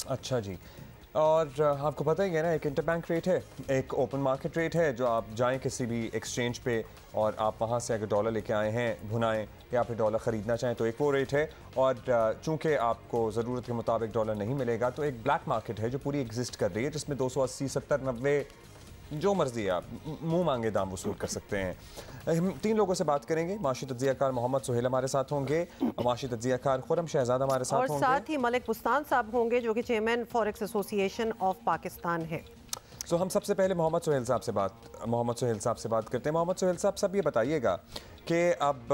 अच्छा जी। और आपको पता ही है ना, एक इंटरबैंक रेट है, एक ओपन मार्केट रेट है, जो आप जाएं किसी भी एक्सचेंज पे और आप वहाँ से अगर डॉलर लेके आए हैं भुनाएं या फिर डॉलर ख़रीदना चाहें तो एक वो रेट है। और चूंकि आपको ज़रूरत के मुताबिक डॉलर नहीं मिलेगा तो एक ब्लैक मार्केट है जो पूरी एग्जिस्ट कर रही है, जिसमें 280, 70, 90 जो मर्जी आप मुंह मांगे दाम वसूल कर सकते हैं। हम 3 लोगों से बात करेंगे। माशी तज्जियाकार मोहम्मद सुहेल हमारे साथ होंगे, माशी तज्जियाकार खुरम शहजाद हमारे साथ होंगे, और साथ ही मलिक बुस्तान साहब होंगे जो कि chairman forex association of Pakistan है। सो हम सबसे पहले मोहम्मद सुहेल साहब से बात करते हैं। मोहम्मद सुहेल साहब, सब ये बताइएगा कि अब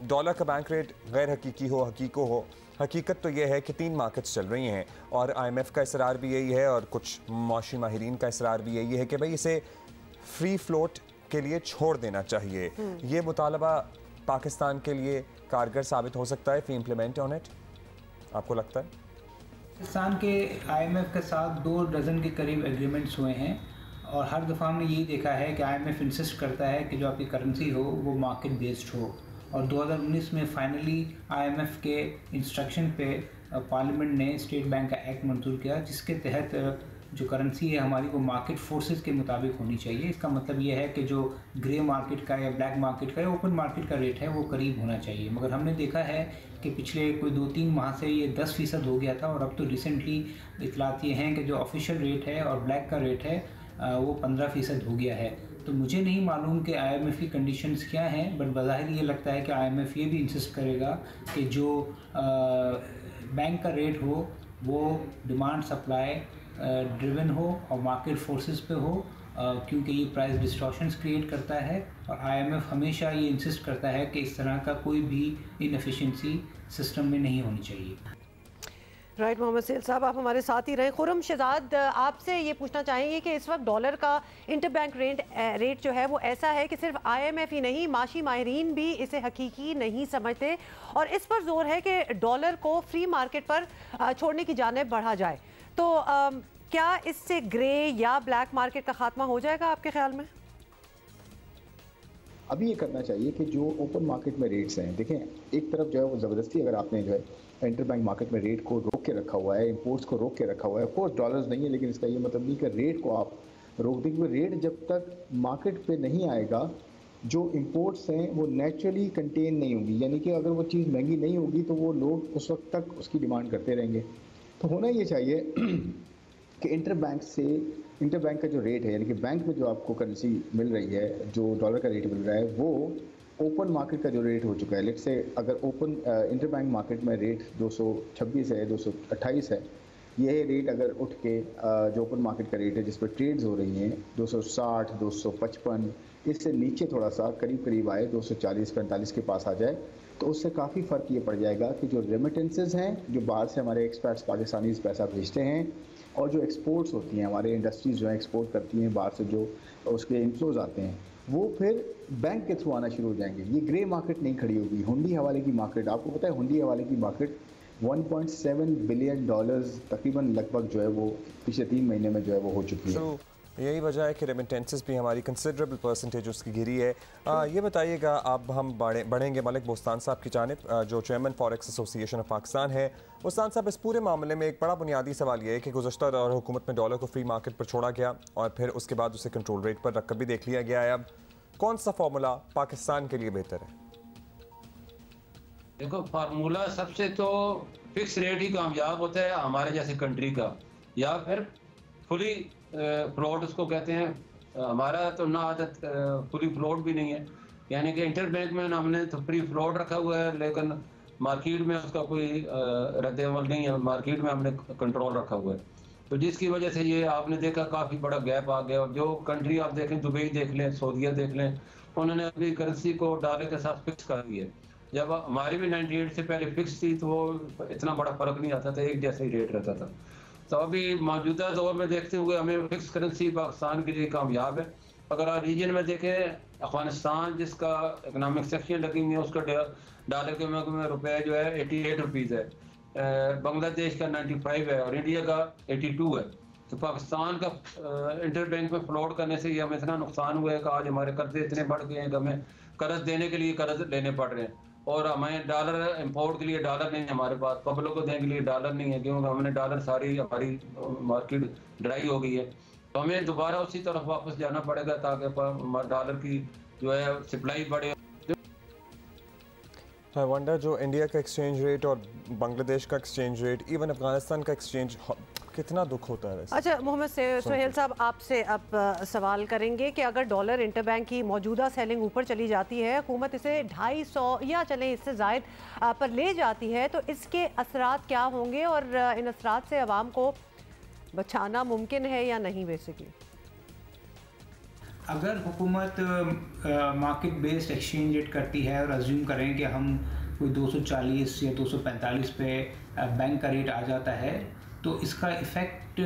डॉलर का बैंक रेट गैर हकीकी हो हकीको हो, हकीकत तो ये है कि 3 मार्केट्स चल रही हैं और IMF का इसरार भी यही है और कुछ मौशी माहिरीन का इसरार भी यही है कि भाई इसे फ्री फ्लोट के लिए छोड़ देना चाहिए। ये मुतालबा पाकिस्तान के लिए कारगर साबित हो सकता है, फी इम्प्लीमेंट ऑन इट, आपको लगता है? पाकिस्तान के IMF के साथ 2 डज़न के करीब एग्रीमेंट्स हुए हैं और हर दफ़ा हमने यही देखा है कि IMF इंसिस्ट करता है कि जो आपकी करेंसी हो वो मार्केट बेस्ड हो। और 2019 में फाइनली IMF के इंस्ट्रक्शन पे पार्लियामेंट ने स्टेट बैंक का एक्ट मंजूर किया, जिसके तहत जो करेंसी है हमारी वो मार्केट फोर्सेस के मुताबिक होनी चाहिए। इसका मतलब ये है कि जो ग्रे मार्केट का या ब्लैक मार्केट का या ओपन मार्केट का रेट है वो करीब होना चाहिए। मगर हमने देखा है कि पिछले कोई 2-3 माह से ये 10% हो गया था और अब तो रिसेंटली इतलात ये हैं कि जो ऑफिशियल रेट है और ब्लैक का रेट है वो 15% हो गया है। तो मुझे नहीं मालूम कि IMF की कंडीशंस क्या हैं, बट बज़ाहिर ये लगता है कि IMF ये भी इंसिस्ट करेगा कि जो बैंक का रेट हो वो डिमांड सप्लाई ड्रिवन हो और मार्केट फोर्सेस पे हो, क्योंकि ये प्राइस डिस्टॉर्शंस क्रिएट करता है और IMF हमेशा ये इंसिस्ट करता है कि इस तरह का कोई भी इनएफिशिएंसी सिस्टम में नहीं होनी चाहिए। राइट मोहम्मद सुहेल साहब, आप हमारे साथ ही रहे। खुरम शहजाद, आपसे ये पूछना चाहेंगे कि इस वक्त डॉलर का इंटरबैंक रेट जो है वो ऐसा है कि सिर्फ IMF ही नहीं, माशी माहिरीन भी इसे हकीकी नहीं समझते और इस पर जोर है कि डॉलर को फ्री मार्केट पर छोड़ने की जानिब बढ़ा जाए। तो क्या इससे ग्रे या ब्लैक मार्केट का खात्मा हो जाएगा आपके ख्याल में? अभी ये करना चाहिए कि जो ओपन मार्केट में रेट्स हैं, देखें एक तरफ जो है वो ज़बरदस्ती अगर आपने जो है इंटरबैंक मार्केट में रेट को रोक के रखा हुआ है, इंपोर्ट्स को रोक के रखा हुआ है, ऑफकोर्स डॉलर्स नहीं है, लेकिन इसका ये मतलब नहीं कि रेट को आप रोक दें, क्योंकि रेट जब तक मार्केट पे नहीं आएगा जो इंपोर्ट्स हैं वो नेचुरली कंटेन नहीं होंगी, यानी कि अगर वो चीज़ महंगी नहीं होगी तो वो लोग उस वक्त तक उसकी डिमांड करते रहेंगे। तो होना ये चाहिए कि इंटरबैंक का जो रेट है, यानी कि बैंक में जो आपको करेंसी मिल रही है, जो डॉलर का रेट मिल रहा है, वो ओपन मार्केट का जो रेट हो चुका है। लेट्स से अगर ओपन इंटरबैंक मार्केट में रेट 226 है, 228 है, ये रेट अगर उठ के जो ओपन मार्केट का रेट है जिस पर ट्रेड्स हो रही हैं 260, 255, इससे नीचे थोड़ा सा करीब आए 240-45 के पास आ जाए, तो उससे काफ़ी फ़र्क ये पड़ जाएगा कि जो रेमिटेंसेस हैं, जो बाहर से हमारे एक्सपर्ट्स पाकिस्तानीज़ पैसा भेजते हैं और जो एक्सपोर्ट्स होती हैं, हमारे इंडस्ट्रीज़ जो है एक्सपोर्ट करती हैं बाहर से, जो उसके इनफ्लोज आते हैं, वो फिर बैंक के थ्रू आना शुरू हो जाएंगे। ये ग्रे मार्केट नहीं खड़ी होगी। हुंडी हवाले की मार्केट, आपको पता है हुंडी हवाले की मार्केट 1.7 बिलियन डॉलर्स तकरीबन लगभग जो है वो पिछले 3 महीने में जो है वो हो चुकी है। यही वजह है कि रेमिटेंसेस भी हमारी कंसिडरेबल परसेंटेज उसकी गिरी है। ये बताइएगा, अब हम बढ़ेंगे मलिक बुस्तान साहब की जानिब, जो chairman forex association of Pakistan है। बुस्तान साहब, इस पूरे मामले में एक बड़ा बुनियादी सवाल ये है कि गुज़श्ता दौर हुकूमत में डॉलर को फ्री मार्केट पर छोड़ा गया और फिर उसके बाद उसे कंट्रोल रेट पर रखकर भी देख लिया गया है। अब कौन सा फार्मूला पाकिस्तान के लिए बेहतर है? देखो, फार्मूला सबसे तो फिक्स रेट ही कामयाब होता है हमारे जैसे कंट्री का, या फिर फुली फ्लोट उसको कहते हैं। हमारा तो ना आदत फुली फ्लोट भी नहीं है, यानी कि इंटरबैंक में हमने तो फ्री फ्लोट रखा हुआ है, लेकिन मार्केट में उसका कोई रद्द-ए-अमल नहीं है। मार्केट में हमने कंट्रोल रखा हुआ है, तो जिसकी वजह से ये आपने देखा काफ़ी बड़ा गैप आ गया। जो कंट्री आप देखें, दुबई देख लें, सऊदीया देख लें, उन्होंने अपनी करेंसी को डॉलर के साथ फिक्स कर दिया। जब हमारी भी 98 से पहले फिक्स थी तो वो इतना बड़ा फ़र्क नहीं आता था, एक जैसा ही रेट रहता था। तो अभी मौजूदा दौर में देखते हुए हमें फिक्स करेंसी पाकिस्तान के लिए कामयाब है। अगर आप रीजन में देखें, अफगानिस्तान जिसका इकनॉमिक सेक्शन लगी हुई है, उसका डॉलर के में रुपये जो है 88 रुपीज़ है, बांग्लादेश का 95 है और इंडिया का 82 है। तो पाकिस्तान का इंटरबैंक में फ्लोट करने से ये हमें इतना नुकसान हुआ है कि आज हमारे कर्जे इतने बढ़ गए हैं कि हमें कर्ज देने के लिए कर्ज लेने पड़ रहे हैं। और हमें डॉलर इंपोर्ट के लिए डॉलर नहीं है हमारे पास, पब्लिक को देने के लिए डॉलर नहीं है, क्योंकि हमने डॉलर सारी हमारी मार्केट ड्राई हो गई है। तो हमें दोबारा उसी तरफ वापस जाना पड़ेगा ताकि डॉलर की जो है सप्लाई बढ़े। आई वंडर जो इंडिया का एक्सचेंज रेट और बांग्लादेश का एक्सचेंज रेट, इवन अफगानिस्तान का एक्सचेंज, कितना दुख होता है वैसे। अच्छा मोहम्मद सुहेल साहब, आपसे अब सवाल करेंगे कि अगर डॉलर इंटरबैंक की मौजूदा सेलिंग ऊपर चली जाती है, हुकूमत इसे 250 या चले इससे ज़ायद पर ले जाती है, तो इसके असरात क्या होंगे और इन असरात से आवाम को बचाना मुमकिन है या नहीं? बेसिकली अगर हुकूमत मार्केट बेस्ड एक्सचेंज रेट करती है और अज्यूम करें कि हम कोई 240 या 245 पे बैंक का रेट आ जाता है, तो इसका इफ़ेक्ट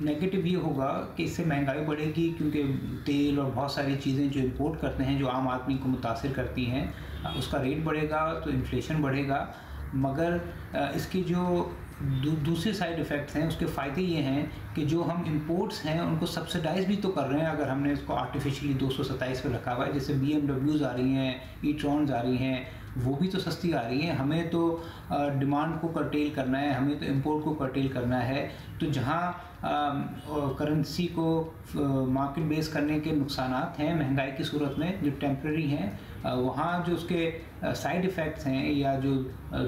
नेगेटिव ये होगा कि इससे महंगाई बढ़ेगी, क्योंकि तेल और बहुत सारी चीज़ें जो इंपोर्ट करते हैं जो आम आदमी को मुतासिर करती हैं, उसका रेट बढ़ेगा तो इन्फ्लेशन बढ़ेगा। मगर इसकी जो दूसरे साइड इफ़ेक्ट्स हैं, उसके फ़ायदे ये हैं कि जो हम इंपोर्ट्स हैं उनको सब्सिडाइज़ भी तो कर रहे हैं। अगर हमने इसको आर्टिफिशियली 227 पे रखा हुआ है, जैसे BMWs आ रही हैं, ई-ट्रॉन्स आ रही हैं, वो भी तो सस्ती आ रही हैं। हमें तो डिमांड को कर्टेल करना है, हमें तो इंपोर्ट को कर्टेल करना है। तो जहाँ करेंसी को मार्केट बेस करने के नुकसानात हैं महंगाई की सूरत में जो टेम्प्रेरी हैं, वहाँ जो उसके साइड इफ़ेक्ट्स हैं या जो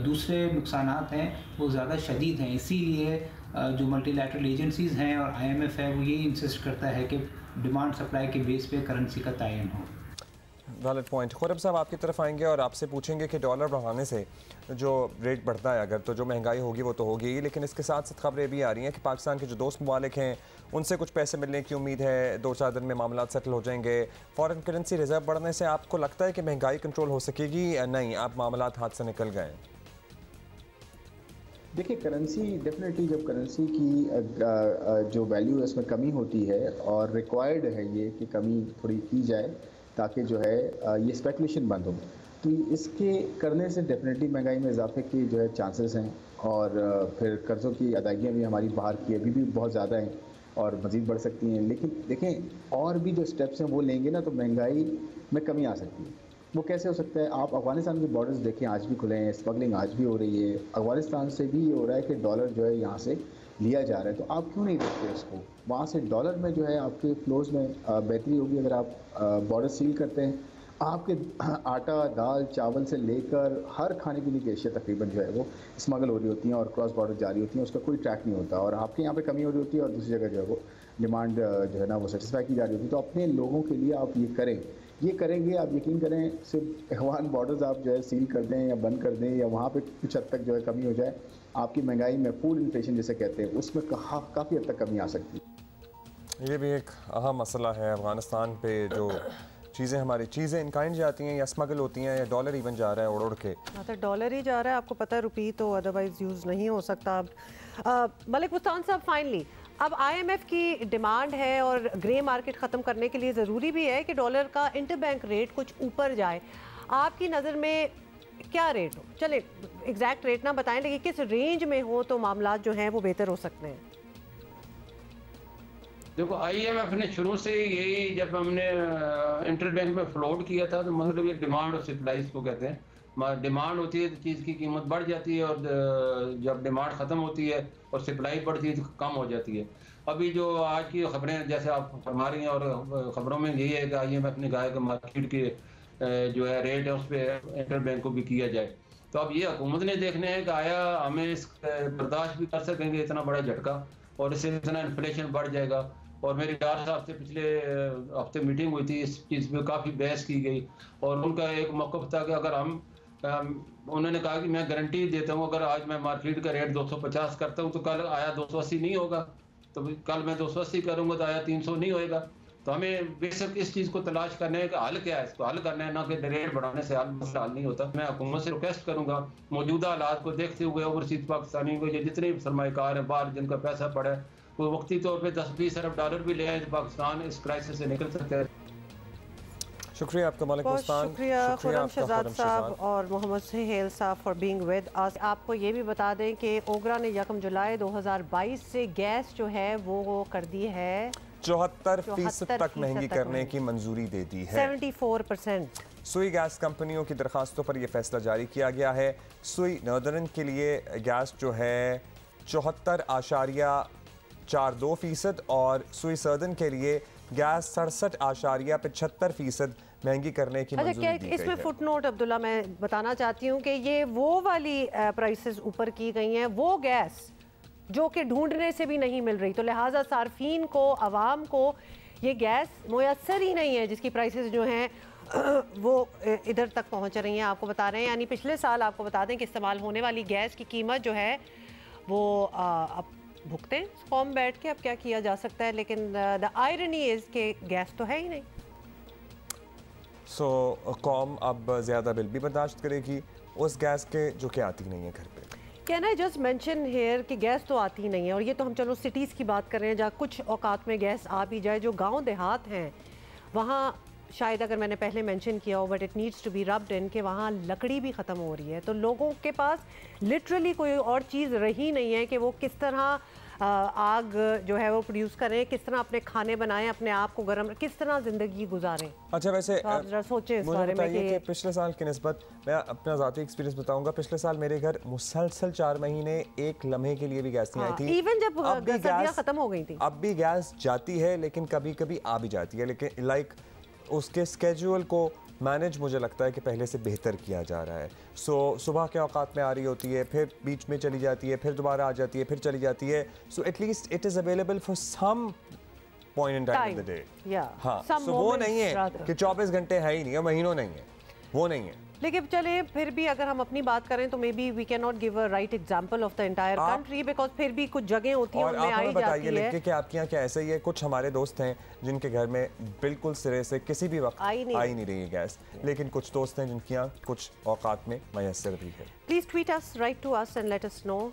दूसरे नुकसानात हैं वो ज़्यादा शदीद हैं। इसीलिए जो मल्टीलैटरल एजेंसीज़ हैं और IMF है वो ये इंसिस्ट करता है कि डिमांड सप्लाई के बेस पे करेंसी का तयन हो। Valid point. खुरम साहब आपकी तरफ आएंगे और आपसे पूछेंगे कि डॉलर बढ़ाने से जो रेट बढ़ता है अगर, तो जो महंगाई होगी वो तो होगी ही, लेकिन इसके साथ साथ खबरें भी आ रही हैं कि पाकिस्तान के जो दोस्त ममालिक हैं उनसे कुछ पैसे मिलने की उम्मीद है, 2-4 दिन में मामला सेटल हो जाएंगे। फॉरेन करेंसी रिजर्व बढ़ने से आपको लगता है कि महंगाई कंट्रोल हो सकेगी या नहीं? आप मामला हाथ से निकल गए? देखिए, करेंसी डेफिनेटली, जब करेंसी की जो वैल्यू है उसमें कमी होती है और रिक्वायर्ड है ये कि कमी थोड़ी की जाए ताकि जो है ये स्पेकुलेशन बंद हो, तो इसके करने से डेफिनेटली महंगाई में इजाफे की जो है चांसेस हैं। और फिर कर्ज़ों की अदायगियाँ भी हमारी बाहर की अभी भी बहुत ज़्यादा हैं और मज़ीद बढ़ सकती हैं। लेकिन देखें, और भी जो स्टेप्स हैं वो लेंगे ना तो महंगाई में कमी आ सकती है। वो कैसे हो सकता है? आप अफ़गानिस्तान के बॉर्डर्स देखें, आज भी खुले हैं, स्मगलिंग आज भी हो रही है। अफ़गानिस्तान से भी ये हो रहा है कि डॉलर जो है यहाँ से लिया जा रहा है, तो आप क्यों नहीं देखते उसको? वहाँ से डॉलर में जो है आपके फ्लोज में बेहतरी होगी अगर आप बॉर्डर सील करते हैं। आपके आटा, दाल, चावल से लेकर हर खाने पीने की अशिया तकरीबन जो है वो स्मगल हो रही होती हैं और क्रॉस बॉर्डर जारी होती हैं, उसका कोई ट्रैक नहीं होता और आपके यहाँ पे कमी हो रही होती है और दूसरी जगह जो है वो डिमांड जो है ना वो सेटिस्फाई की जा रही होती है। तो अपने लोगों के लिए आप ये करें, ये करेंगे, आप यकीन करें, सिर्फ अफगान बॉर्डर्स आप जो है सील कर दें या बंद कर दें या वहाँ पे कुछ हद तक जो है कमी हो जाए, आपकी महंगाई में फूड इन्फ्लेशन जिसे कहते हैं उसमें काफ़ी हद तक कमी आ सकती है। ये भी एक अहम मसला है अफगानिस्तान पे, जो चीज़ें हमारी चीज़ें इन काइंड जाती हैं या स्मगल होती हैं या डॉलर इवन जा रहा है उड़ उड़ के। तो डॉलर ही जा रहा है, आपको पता है, रुपी तो अदरवाइज यूज़ नहीं हो सकता। अब मलिक बुस्तान साहब, फाइनली अब IMF की डिमांड है और ग्रे मार्केट ख़त्म करने के लिए ज़रूरी भी है कि डॉलर का इंटरबैंक रेट कुछ ऊपर जाए। आपकी नज़र में क्या रेट हो? चले एग्जैक्ट रेट ना बताएं, लेकिन किस रेंज में हो तो मामला जो हैं वो बेहतर हो सकते हैं? देखो, IMF ने शुरू से यही, जब हमने इंटरबैंक में फ्लोट किया था, तो मतलब ये डिमांड और सप्लाई को कहते हैं। डिमांड होती है तो चीज़ की कीमत बढ़ जाती है और जब डिमांड ख़त्म होती है और सप्लाई बढ़ती है तो कम हो जाती है। अभी जो आज की खबरें जैसे आप फरमा रही हैं और ख़बरों में यही है कि IMF ने कहा कि मार्केट के जो है रेट है उस पर इंटरबैंक को भी किया जाए। तो अब ये हुकूमत ने देखने हैं कि आया हमें इस बर्दाश्त भी कर सकेंगे इतना बड़ा झटका और इससे इतना इन्फ्लेशन बढ़ जाएगा। और मेरी 4 साहब से पिछले हफ्ते मीटिंग हुई थी, इस चीज़ पे काफ़ी बहस की गई और उनका एक मौक़िफ़ था कि अगर हम उन्होंने कहा कि मैं गारंटी देता हूँ अगर आज मैं मार्केट का रेट 250 करता हूँ तो कल आया 280 नहीं होगा, तो कल मैं 280 करूँगा तो आया 300 नहीं होएगा। तो हमें बेशक इस चीज़ को तलाश करने है कि हल क्या है, इसको हल करना है, ना कि रेट बढ़ाने से मसला हल नहीं होता। मैं हुकूमत से रिक्वेस्ट करूँगा मौजूदा हालात को देखते हुए ओवरसीज पाकिस्तानी को, ये जितने भी सरमाएकार हैं बाहर जिनका पैसा पड़ा है, वो वक्ती तौर पे 10-20 अरब डॉलर भी ले आए तो पाकिस्तान इस क्राइसिस से निकल सकता है। शुक्रिया आपका मलिक बुस्तान, शुक्रिया खुर्रम शहजाद साहब और मोहम्मद सुहेल साहब फॉर बीइंग विद अस। आपको ये भी बता दें कि ओगरा ने 1 जुलाई 2022 से गैस जो है वो कर दी है 74% तक महंगी करने की मंजूरी दे दी है। 74%। सुई गैस कंपनियों की दरखास्तों पर यह फैसला जारी किया गया है। सुई नॉर्दर्न के लिए गैस जो है 74.42% और सुई सर्दन के लिए गैस 67.75% महंगी करने की मंजूरी दी गई इसमें है। फुटनोट अब्दुल्ला मैं बताना चाहती हूँ कि ये वो वाली प्राइसेस ऊपर की गई हैं, वो गैस जो कि ढूंढने से भी नहीं मिल रही, तो लिहाजा सार्फिन को, आवाम को ये गैस मुयस्सर ही नहीं है, जिसकी प्राइसेस जो हैं वो इधर तक पहुंच रही हैं। आपको बता रहे हैं, यानी पिछले साल आपको बता दें कि इस्तेमाल होने वाली गैस की कीमत जो है वो अब भुगतें कौम बैठ के, अब क्या किया जा सकता है, लेकिन द आयरनी इज़ के गैस तो है ही नहीं। कौम अब ज़्यादा बिल भी बर्दाश्त करेगी उस गैस के जो कि आती नहीं है घर पे। Can I just mention here कि गैस तो आती ही नहीं है, और ये तो हम चलो सिटीज़ की बात कर रहे हैं जहाँ कुछ औकात में गैस आ भी जाए। जो गांव देहात हैं वहाँ शायद, अगर मैंने पहले मेंशन किया हो, but it needs to be rubbed in, कि वहाँ लकड़ी भी ख़त्म हो रही है, तो लोगों के पास लिटरली कोई और चीज़ रही नहीं है कि वो किस तरह आग जो है वो प्रोड्यूस करें, किस तरह अपने खाने बनाएं, अपने आप को गर्म, किस तरह ज़िंदगी गुजारें। अच्छा, वैसे तो आप जरा सोचें इस बारे में कि पिछले साल की निस्बत मैं अपना ज़ाती एक्सपीरियंस बताऊंगा। पिछले साल मेरे घर मुसलसल 4 महीने एक लम्हे के लिए भी गैस नहीं आई थी, इवन जब सर्दियां ख़त्म हो गई थी। अब भी गैस जाती है, लेकिन कभी कभी आ भी जाती है, लेकिन लाइक उसके स्केड्यूल को मैनेज मुझे लगता है कि पहले से बेहतर किया जा रहा है। सुबह के औकात में आ रही होती है, फिर बीच में चली जाती है, फिर दोबारा आ जाती है, फिर चली जाती है। So at least it is available for some point in time of the day. हाँ, सो वो नहीं है कि 24 घंटे है ही नहीं है, महीनों नहीं है, वो नहीं है। लेकिन चले फिर भी अगर हम अपनी बात करें तो maybe we can not give a right example of the entire country, because फिर भी कुछ जगह होती है उनमें आई जाती है। बताइए लिख के कि आपके यहाँ क्या ऐसा ही है? कुछ हमारे दोस्त हैं जिनके घर में बिल्कुल सिरे से किसी भी वक्त आई नहीं रही है गैस, लेकिन कुछ दोस्त हैं जिनके यहाँ कुछ औकात में मयसर भी है। Please tweet us, write to us and let us no